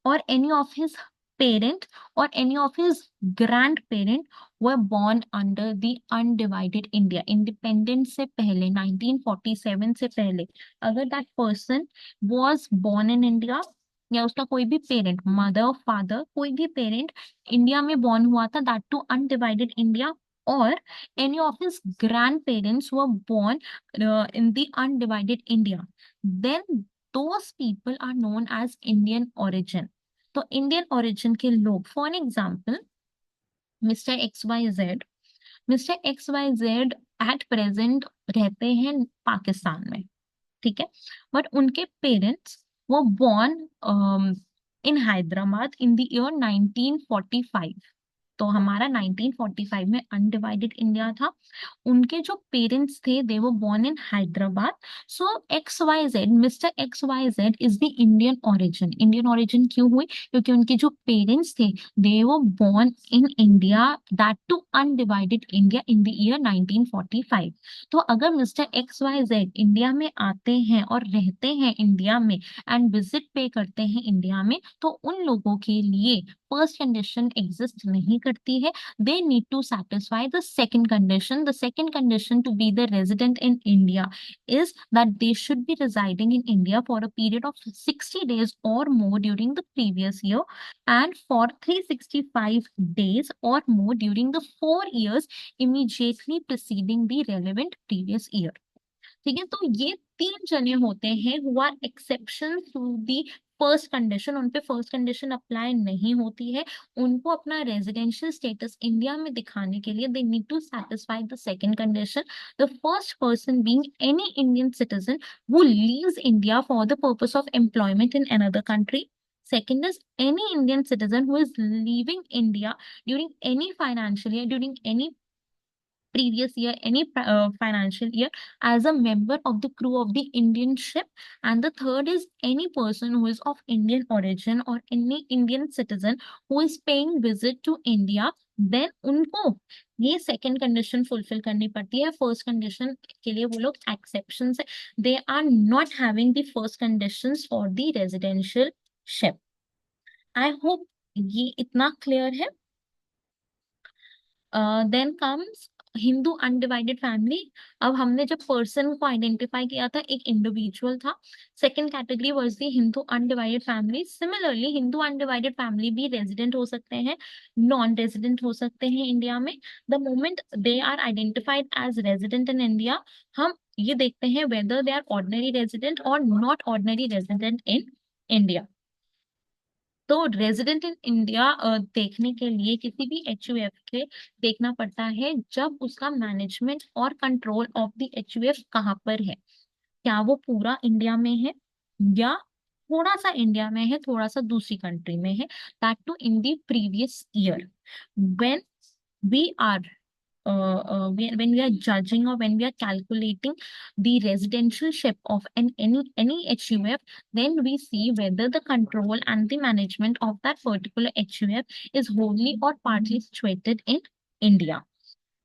or any of his parent or any of his grandparent were born under the undivided India. Independence से पहले 1947 से पहले अगर that person was born in India या उसका कोई भी parent, mother father, कोई भी पेरेंट इंडिया में बॉर्न हुआ था, that to undivided India, or any of his grandparents were born in the undivided India, then those people are known as Indian origin. तो इंडियन ओरिजिन के लोग, for example mister X Y Z, mister X Y Z at present रहते हैं पाकिस्तान में, ठीक है, but उनके parents वो born in Hyderabad in the year 1945. तो हमारा 1945 में अनडिवाइडेड इंडिया था. उनके जो पेरेंट्स थे they were born in Hyderabad. So X Y Z, mister X Y Z is the Indian origin. Indian origin क्यों हुई? क्योंकि उनके जो पेरेंट्स थे they were born in India, that to undivided India in the year 1945. तो अगर mister X Y Z India में आते हैं और रहते हैं इंडिया में एंड विजिट पे करते हैं इंडिया में, तो उन लोगों के लिए फर्स्ट कंडीशन एग्जिस्ट नहीं करती है. They need to satisfy the second condition. The second condition to be the resident in India is that they should be residing in India for a period of 60 days or more during the previous year and for 365 days or more during the 4 years immediately preceding the relevant previous year. ठीक है, तो ये तीन जने होते हैं who are exception to the first condition. उन पे फर्स्ट कंडीशन अप्लाई नहीं होती है. उनको अपना रेजिडेंशियल स्टेटस इंडिया में दिखाने के लिए they need to satisfy the second condition. The first person being any Indian citizen who leaves India for the purpose of employment in another country. Second is any Indian citizen who is leaving India during any financial year, during any previous year, any financial year, as a member of the crew of the Indian ship. And the third is any person who is of Indian origin or any Indian citizen who is paying visit to India. Then उनको ये second condition fulfil करनी पड़ती है. First condition के लिए वो लोग exception है. They are not having the first conditions for the residential ship. I hope ये इतना क्लियर है. Then comes Hindu undivided family. अब हमने जब पर्सन को आइडेंटिफाई किया था एक इंडिविजुअल था. Second category was the Hindu undivided family. Similarly Hindu undivided family भी रेजिडेंट हो सकते हैं, नॉन रेजिडेंट हो सकते हैं इंडिया में. The moment they are identified as resident in India, हम ये देखते हैं whether they are ordinary resident और not ordinary resident in India. तो रेजिडेंट इन इंडिया देखने के लिए किसी भी एचयूएफ के देखना पड़ता है जब उसका मैनेजमेंट और कंट्रोल ऑफ द एचयूएफ कहाँ पर है. क्या वो पूरा इंडिया में है या थोड़ा सा इंडिया में है, थोड़ा सा दूसरी कंट्री में है. That to in the previous year when we are when we are judging or when we are calculating the residentialship of any HUF, then we see whether the control and the management of that particular HUF is wholly or partly situated in India.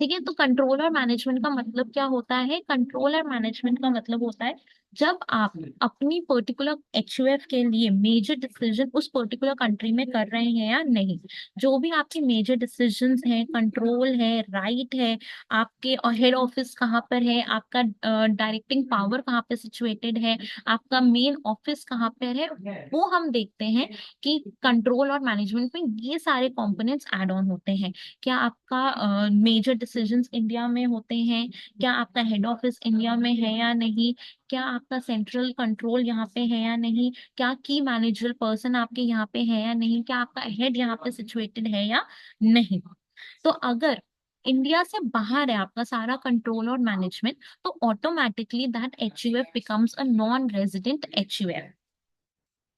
ठीक है, तो control और management का मतलब क्या होता है? Control और मैनेजमेंट का मतलब होता है जब आप अपनी पर्टिकुलर एचयूएफ के लिए मेजर डिसीजन उस पर्टिकुलर कंट्री में कर रहे हैं या नहीं, जो भी आपके मेजर डिसीजंस हैं, कंट्रोल है, राइट है, आपके हेड ऑफिस कहाँ पर है, आपका डायरेक्टिंग पावर कहाँ पे सिचुएटेड है, आपका मेन ऑफिस कहाँ पर है, वो हम देखते हैं कि कंट्रोल और मैनेजमेंट में ये सारे कंपोनेंट्स ऐड ऑन होते हैं। क्या आपका मेजर डिसीजंस इंडिया में होते हैं, क्या आपका हेड ऑफिस इंडिया में है या नहीं, क्या आपका सेंट्रल कंट्रोल यहाँ पे है या नहीं, क्या की मैनेजर पर्सन आपके यहाँ पे है या नहीं, क्या आपका हेड यहाँ पे सिचुएटेड है या नहीं। तो अगर इंडिया से बाहर है आपका सारा कंट्रोल और मैनेजमेंट, तो automatically that HUF becomes a non resident HUF.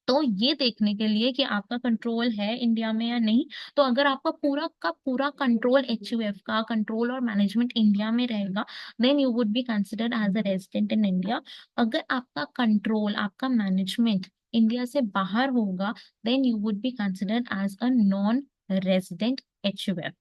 तो ये देखने के लिए कि आपका कंट्रोल है इंडिया में या नहीं, तो अगर आपका पूरा का पूरा कंट्रोल एचयूएफ का कंट्रोल और मैनेजमेंट इंडिया में रहेगा, then you would be considered as a resident in India. अगर आपका कंट्रोल, आपका मैनेजमेंट इंडिया से बाहर होगा, then you would be considered as a non resident HUF.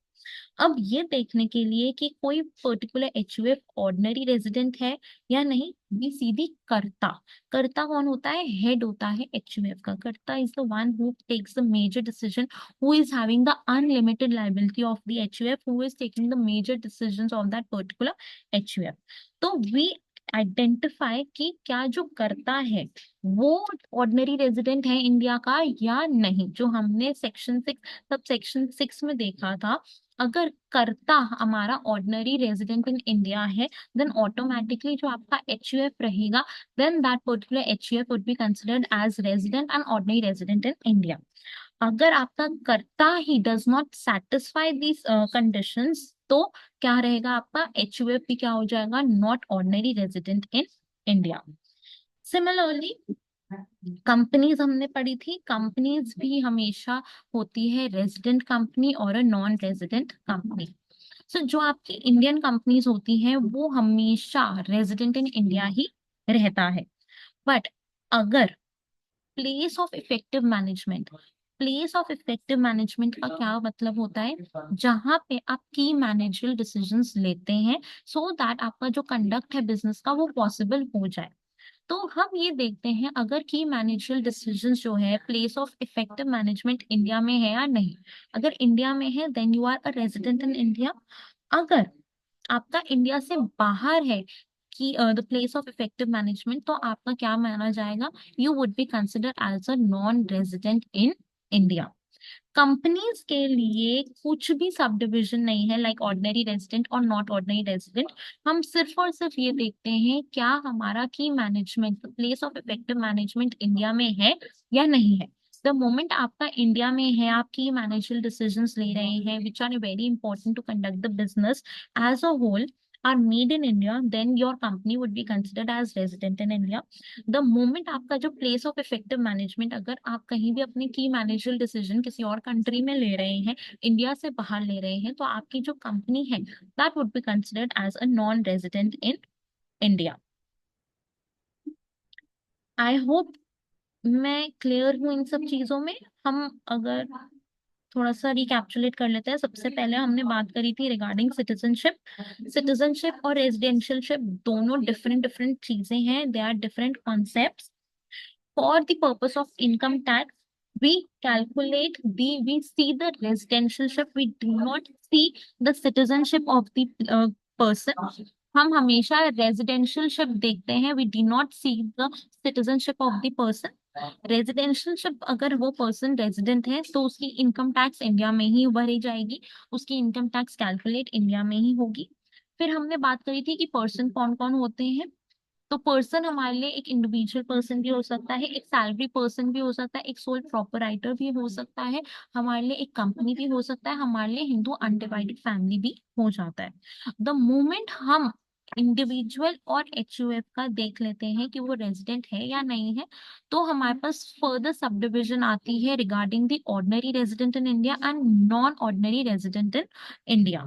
अब ये देखने के लिए कि कोई पर्टिकुलर एचयूएफ ऑर्डिनरी रेजिडेंट है या नहीं, भी सीधी कर्ता। कर्ता कौन होता है? हेड होता है एचयूएफ का। Karta is the one who takes the major decision, who is having the unlimited liability of the HUF, who is taking the major decisions of that particular HUF. तो वी आइडेंटिफाई कि क्या जो करता है वो ऑर्डिनरी रेजिडेंट है India का या नहीं, जो हमने सेक्शन 6 सब सेक्शन 6 में देखा था। अगर कर्ता हमारा ऑर्डिनरी रेजिडेंट इन इंडिया है, देन ऑटोमेटिकली जो आपका एचयूएफ रहेगा, then that particular HUF would be considered as resident and ordinary resident in India. अगर आपका karta he does not satisfy these conditions, तो क्या रहेगा? आपका एचयूएफ भी क्या हो जाएगा? Not ordinary resident in India. Similarly companies हमने पढ़ी थी, कंपनीज भी हमेशा होती है रेजिडेंट कंपनी और अ नॉन रेजिडेंट कंपनी। सो जो आपकी इंडियन कंपनीज होती हैं वो हमेशा रेजिडेंट इन इंडिया ही रहता है। बट अगर place of effective management, place of effective management का क्या मतलब होता है? जहां पे आप की मैनेजरियल डिसीजंस लेते हैं, सो दैट आपका जो कंडक्ट है बिजनेस का वो पॉसिबल हो जाए। तो हम ये देखते हैं अगर की मैनेजरियल डिसीजंस जो है, place of effective management India में है या नहीं। अगर इंडिया में है, then you are a resident in India. अगर आपका इंडिया से बाहर है कि the place of effective management, तो आपका क्या माना जाएगा? You would be considered as a non resident in India. Companies के लिए कुछ भी सब डिविजन नहीं है, लाइक ऑर्डिनरी रेजिडेंट और नॉट ऑर्डिनरी रेजिडेंट। हम सिर्फ और सिर्फ ये देखते हैं क्या हमारा की management, place of effective management India में है या नहीं है। द मोमेंट आपका इंडिया में है, आप की मैनेजरियल डिसीजंस ले रहे हैं which are very important to conduct the business as a whole are made in India, then your company would be considered as resident in India. The moment आपका जो प्लेस ऑफ इफेक्टिव मैनेजमेंट, अगर आप कहीं भी अपने की managerial decision किसी और कंट्री में ले रहे हैं, इंडिया से बाहर ले रहे हैं, तो आपकी जो कंपनी है that would be considered as a non resident in India. I hope मैं क्लियर हूँ इन सब चीजों में। हम अगर थोड़ा सा रिकैप्चुलेट कर लेते हैं, सबसे पहले हमने बात करी थी रिगार्डिंग सिटीजनशिप। सिटीजनशिप और रेजिडेंशियलशिप दोनों डिफरेंट डिफरेंट चीजें हैं, they are different concepts. For the purpose of income tax, we calculate we see the residentialship, we do not see the citizenship of the person. हम हमेशा रेजिडेंशियलशिप देखते हैं, we do not see the citizenship of the person. Residentialship, अगर वो person resident है तो उसकी income tax India में ही भरी जाएगी, उसकी इनकम टैक्स कैलकुलेट इंडिया में ही होगी। फिर हमने बात करी थी कि पर्सन कौन कौन होते हैं। तो पर्सन हमारे लिए एक इंडिविजुअल पर्सन भी हो सकता है, एक सैलरी पर्सन भी हो सकता है, एक सोल प्रोपराइटर भी हो सकता है, हमारे लिए एक कंपनी भी हो सकता है, हमारे लिए हिंदू अनडिवाइडेड फैमिली भी हो जाता है। द मोमेंट हम इंडिविजुअल और एचयूएफ का देख लेते हैं कि वो रेजिडेंट है या नहीं है, तो हमारे पास फर्दर सब डिविजन आती है regarding the ordinary resident in India and non ordinary resident in India.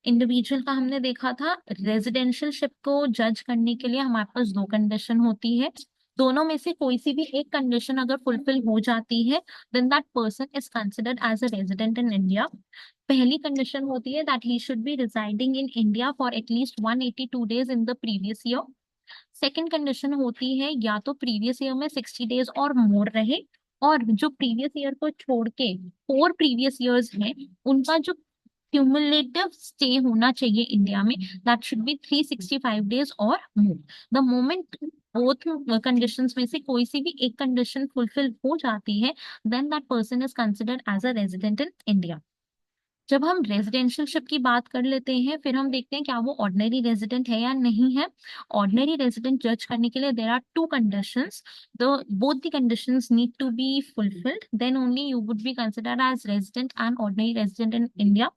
Individual का हमने देखा था, रेजिडेंशियलशिप को जज करने के लिए हमारे पास दो कंडीशन होती है, दोनों में से कोई सी भी एक कंडीशन अगर फुलफिल हो जाती है, then that person is considered as a resident in India. पहली कंडीशन होती है that he should be residing in India for at least 182 days in the previous year. Second condition होती है या तो प्रीवियस ईयर में 60 डेज और मोर रहे, और जो प्रीवियस ईयर को छोड़ के 4 प्रीवियस ईयर्स हैं उनका जो क्यूमुलेटिव स्टे होना चाहिए इंडिया में, दैट शुड बी 365 डेज और मोर। द मोमेंट बोथ कंडीशंस में से कोई सी भी एक कंडीशन फुलफिल हो जाती है, then that person is considered as a resident in India. जब हम रेजिडेंशियलशिप की बात कर लेते हैं, फिर हम देखते हैं क्या वो ऑर्डिनरी रेजिडेंट है या नहीं है। ऑर्डिनरी रेजिडेंट जज करने के लिए there are two conditions, the both the conditions need to be fulfilled, then only you would be considered as resident and ordinary resident in India.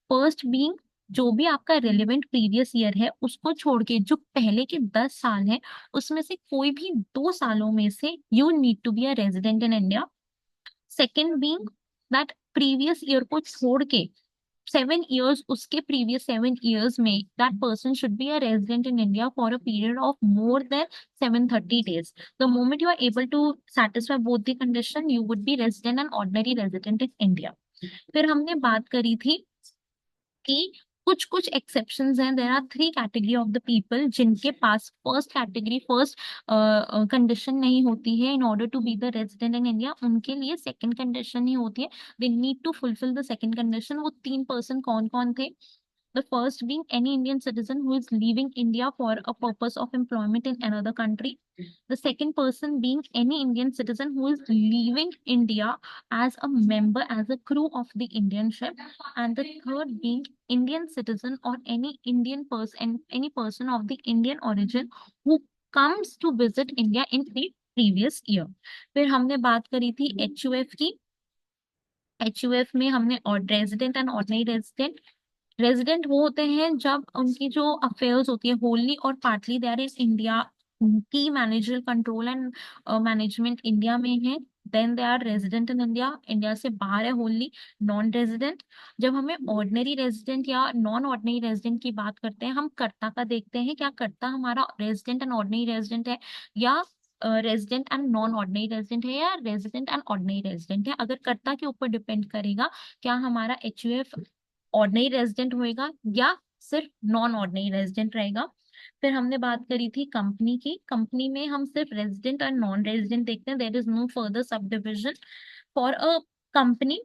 First being, जो भी आपका रिलेवेंट प्रीवियस ईयर है उसको छोड़ के जो पहले के 10 साल है उसमें से कोई भी 2 सालों में से you need to be a resident in India. Second being that previous year को छोड़ के 7 years, उसके previous 7 years में that person should be a resident in India for a period of more than 730 days. The moment you are able to satisfy both the condition, you would be resident and ordinary resident in India. फिर हमने बात करी थी कि कुछ कुछ exceptions हैं। There are 3 category of the people जिनके पास फर्स्ट कैटेगरी फर्स्ट कंडीशन नहीं होती है in order to be the resident in India, उनके लिए सेकंड कंडीशन ही होती है, they need to fulfil the second condition. वो 3 पर्सन कौन कौन थे? The first being any Indian citizen who is leaving India for a purpose of employment in another country. The second person being any Indian citizen who is leaving India as a member, as a crew of the Indian ship. And the third being Indian citizen or any Indian person, any person of the Indian origin who comes to visit India in the previous year. फिर हमने बात करी थी HUF की। HUF में हमने और resident and ordinary resident. Resident वो होते हैं जब उनकी जो अफेयर्स होती है होली और partly they are in India, की managerial control and management India में है, then they are resident in India. India से बाहर है होली, नॉन रेजिडेंट। जब हमें ऑर्डिनरी रेजिडेंट या नॉन ऑर्डिनरी रेजिडेंट की बात करते हैं, हम कर्ता का देखते हैं, क्या कर्ता हमारा रेजिडेंट एंड ऑर्डिनरी रेजिडेंट है, या resident and non ordinary resident है, या रेजिडेंट एंड ऑर्डिनरी रेजिडेंट है। अगर कर्ता के ऊपर डिपेंड करेगा क्या हमारा HUF ऑर्डिनरी रेजिडेंट होएगा या सिर्फ नॉन ऑर्डिनरी रेजिडेंट रहेगा। फिर हमने बात करी थी कंपनी की। कंपनी में हम सिर्फ रेजिडेंट और नॉन रेजिडेंट देखते हैं, there is no further sub division for a company.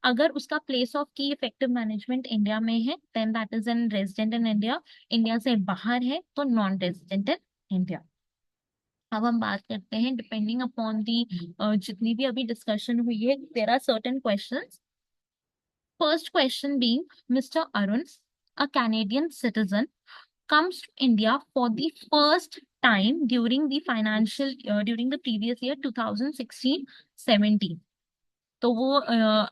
अगर उसका प्लेस ऑफ की इफेक्टिव मैनेजमेंट इंडिया में है, then that is an resident in India. India से बाहर है तो नॉन रेजिडेंट इन इंडिया। अब हम बात करते हैं डिपेंडिंग अपॉन दी जितनी भी अभी डिस्कशन हुई है, there are certain questions. First question being, Mr. Arun, a Canadian citizen, comes to India for the first time during the during the previous year 2016-17। तो वो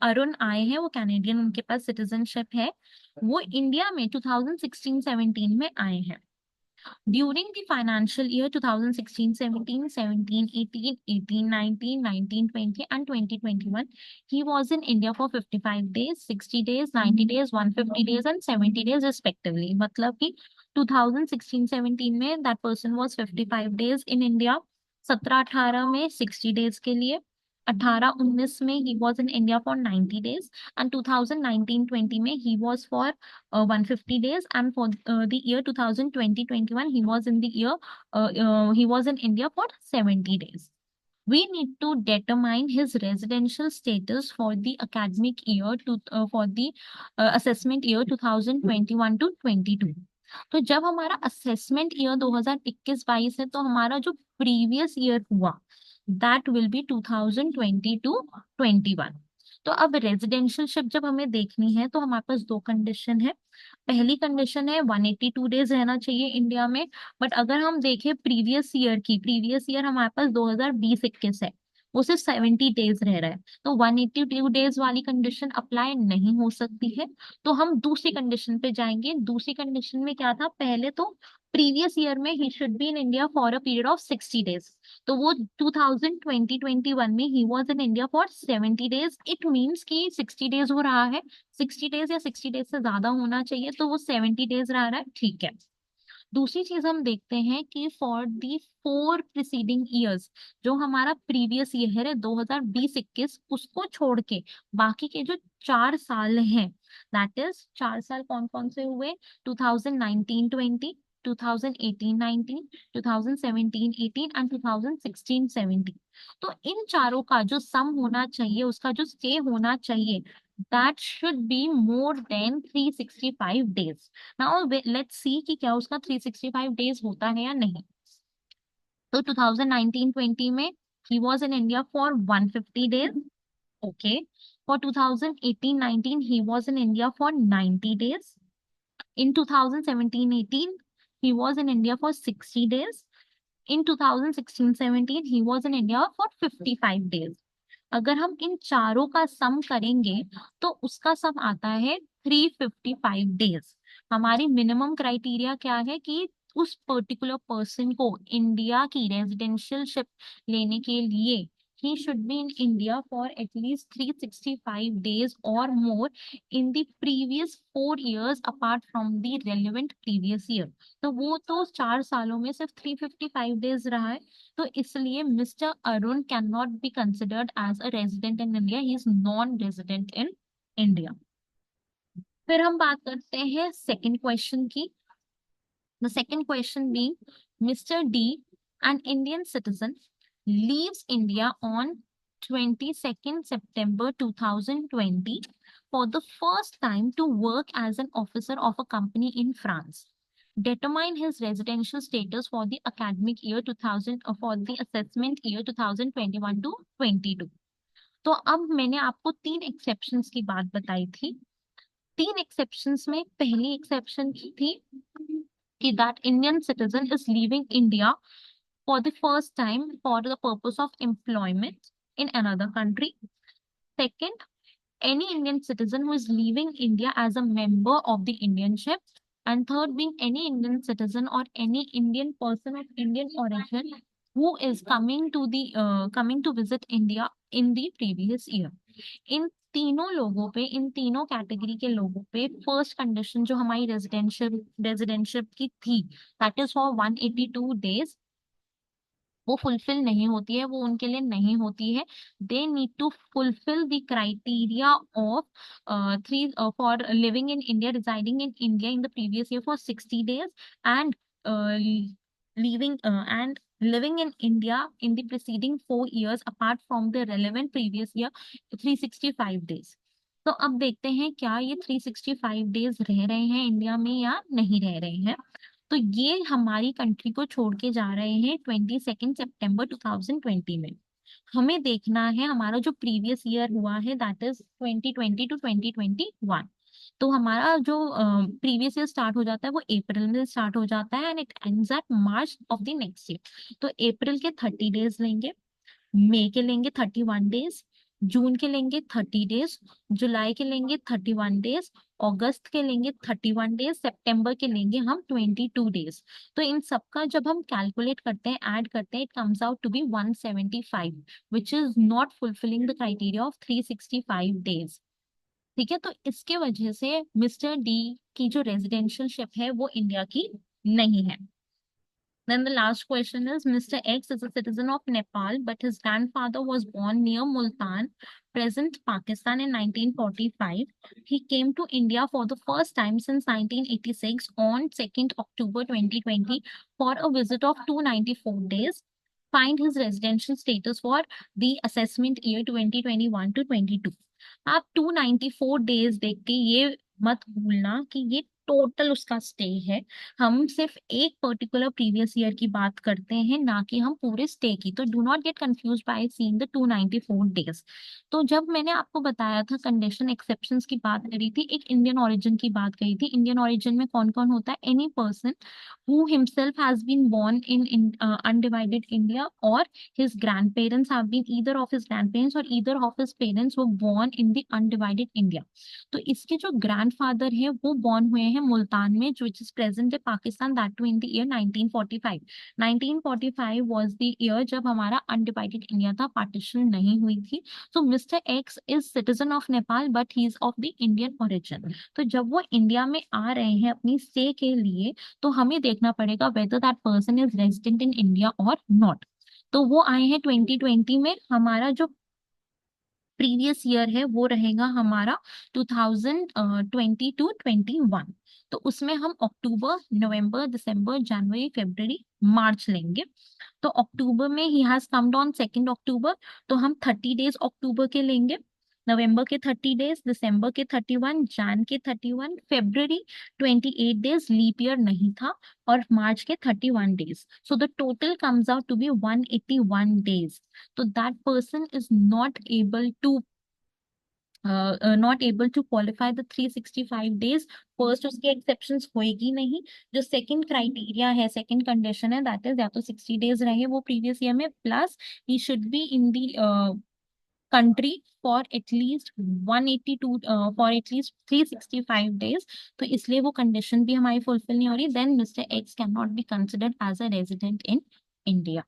अरुण आए हैं, वो कैनेडियन, उनके पास सिटीजनशिप है, वो इंडिया में 2016-17 में आए हैं। During the financial year 2016-17, 17-18, 18-19, 19-20, and 20-21, he was in India for 55 days, 60 days, 90 days, 150 days, and 70 days respectively. मतलब कि 2016-17 में that person was 55 days in India, 17-18 में 60 days के लिए, 18-19 में he was in India for 90 days, and 2019-20 में he was for 150 days, and for the year 2020-21 he was in the year he was in India for 70 days. We need to determine his residential status for the academic year for the assessment year 2021 to 22। तो जब हमारा assessment year 2021-22 है, तो हमारा जो previous year हुआ that will be 2020-21। तो अब रेजिडेंशियलशिप जब हमें देखनी है तो हमारे पास 2 कंडीशन है। पहली कंडीशन है 182 डेज रहना चाहिए इंडिया में, बट अगर हम देखें प्रीवियस ईयर की, प्रीवियस ईयर हमारे पास 2020-21 है, वो सिर्फ 70 डेज रह रहा है, तो 182 डेज वाली कंडीशन अप्लाई नहीं हो सकती है। तो हम दूसरी कंडीशन पे जाएंगे। दूसरी कंडीशन में क्या था, पहले तो प्रीवियस ईयर में ही should be in India for a period of 60 days, तो वो 2020-21 में he was in India for 70 days. It means कि 60 डेज हो रहा है, 60 डेज या 60 डेज से ज्यादा होना चाहिए, तो वो 70 डेज रह रहा है, ठीक है। दूसरी चीज हम देखते हैं कि फॉर दी 4 प्रिसीडिंग ईयर्स, जो हमारा प्रीवियस ईयर है 2020-21, उसको छोड़ के बाकी के जो 4 साल हैं, दैट इज 4 साल कौन कौन से हुए, 2019-20, 2018-19, 2017-18 एंड 2016-17। तो इन चारों का जो सम होना चाहिए, उसका जो स्टे होना चाहिए, that should be more than 365 days. Now let's see कि क्या उसका 365 डेज होता है या नहीं। तो 2019-20 में he was in India for 150 days. Okay. For 2018-19 he was in India for 90 days. In 2017-18 he was in India for 60 days. In 2016-17 he was in India for 55 days. अगर हम इन चारों का सम करेंगे तो उसका सम आता है 355 डेज। हमारी मिनिमम क्राइटेरिया क्या है कि उस पर्टिकुलर पर्सन को इंडिया की रेजिडेंशियलशिप लेने के लिए he should be in India for at least 365 days or more in the previous 4 years apart from the relevant previous year। तो वो तो 4 सालों में सिर्फ 355 डेज रहा है, तो इसलिए mister Arun can not be considered as a resident in India, he is non resident in India. फिर हम बात करते हैं सेकंड क्वेश्चन की। The second question being, mister D, an Indian citizen, leaves India on 22nd September 2020 for the first time to work as an officer of a company in France. Determine his residential status for the academic year 2000 for the assessment year 2021 to 22। तो अब मैंने आपको 3 exceptions की बात बताई थी। 3 exceptions में पहली एक्सेप्शन थी कि that Indian citizen is leaving India for the first time for the purpose of employment in another country. Second, any Indian citizen who is leaving India as a member of the Indianship. And third being any Indian citizen or any Indian person of Indian origin who is coming to visit India in the previous year. इन तीनों लोगों पे, इन तीनों category के लोगों पे first condition जो हमारी residentship की थी, दैट इज फॉर 182 डेज, वो फुलफिल नहीं होती है, वो उनके लिए नहीं होती है। They need to fulfil the criteria of three for living in India, residing in India in the previous year for 60 days and leaving and living in India in the preceding 4 years apart from the relevant previous year 365 days। तो अब देखते हैं क्या ये 365 days रह रहे हैं India में या नहीं रह रहे हैं। तो ये हमारी कंट्री को छोड़ के जा रहे हैं 22 सितंबर 2020 में। हमें देखना है हमारा जो प्रीवियस ईयर हुआ है, दैट इज 2020 टू 2021। तो हमारा जो प्रीवियस ईयर स्टार्ट हो जाता है वो अप्रैल में स्टार्ट हो जाता है and it ends at March of the next year. तो अप्रैल के 30 डेज लेंगे, मई के लेंगे 31 डेज, जून के लेंगे 30 डेज, जुलाई के लेंगे 31 डेज, अगस्त के लेंगे 31 डेज, सितंबर के लेंगे हम 22 डेज। तो इन सबका जब हम कैलकुलेट करते हैं, ऐड करते हैं, it comes out to be 175, which is not fulfilling the criteria of 365 days. ठीक है, तो इसके वजह से मिस्टर डी की जो रेजिडेंशियलशिप है वो इंडिया की नहीं है। Then the last question is, Mr. X is a citizen of Nepal, but his grandfather was born near Multan, present Pakistan, in 1945. He came to India for the first time since 1986 on 2nd October 2020 for a visit of 294 days. Find his residential status for the assessment year 2021 to 22। आप 294 days देख के ये मत भूलना कि ये total उसका stay है। हम सिर्फ एक पर्टिकुलर प्रीवियस ईयर की बात करते हैं, ना कि हम पूरे स्टे की। तो do not get confuse by seeing the 294 days. तो जब मैंने आपको बताया था कंडीशन एक्सेप्शंस की बात करी थी, एक इंडियन ओरिजिन की बात करी थी। इंडियन ओरिजिन में कौन कौन होता है? Any person who himself has been born in undivided India, or his grandparents have been either of his grandparents or either of his parents were born in the undivided India। तो इसके जो grandfather है वो born हुए हैं मुल्तान में, जो is present है Pakistan, that to in the year 1945। 1945 was the year जब हमारा अनडिवाइडेड इंडिया था, पार्टीशन नहीं हुई थी। So mister X is citizen of Nepal but he is of the Indian origin. तो जब वो इंडिया में आ रहे हैं अपनी स्टे के लिए, तो हमें देखना पड़ेगा weather that person is resident in India और नॉट। तो वो आए हैं 2020 में। हमारा जो प्रीवियस ईयर है वो रहेगा हमारा 2020 to 21। तो उसमें हम अक्टूबर, नवंबर, दिसंबर, जनवरी, फरवरी, मार्च लेंगे। तो अक्टूबर में ही हैज कम ऑन 2 अक्टूबर, तो हम 30 डेज अक्टूबर के लेंगे, नवंबर के 30 डेज, दिसंबर के 31, जैन के 31, फेब्रवरी 28 डेज, लीप ईयर नहीं था, और मार्च के 31 days. So the total comes out to be 181 days. So that person is not able to qualify the 365 days। First उसकी एक्सेप्शंस होएगी नहीं। जो सेकंड क्राइटेरिया है, सेकंड कंडीशन है, दैट इज या तो 60 डेज रहे वो प्रीवियस ईयर में, plus he should be in the country for at least 182 for at least 365 days. तो इसलिए वो कंडीशन भी हमारी फुलफिल नहीं हो रही, then mister X can not be considered as a resident in India.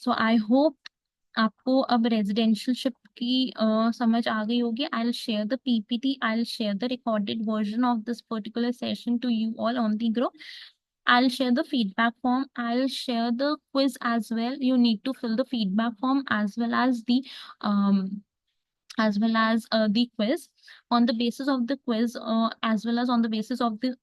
So I hope आपको अब रेजिडेंशियलशिप की समझ आ गई होगी। I will share the PPT, I will share the recorded version of this particular session to you all on the group. I'll share the feedback form. I'll share the quiz as well. You need to fill the feedback form um, as well as the quiz. On the basis of the quiz, as well as on the basis of the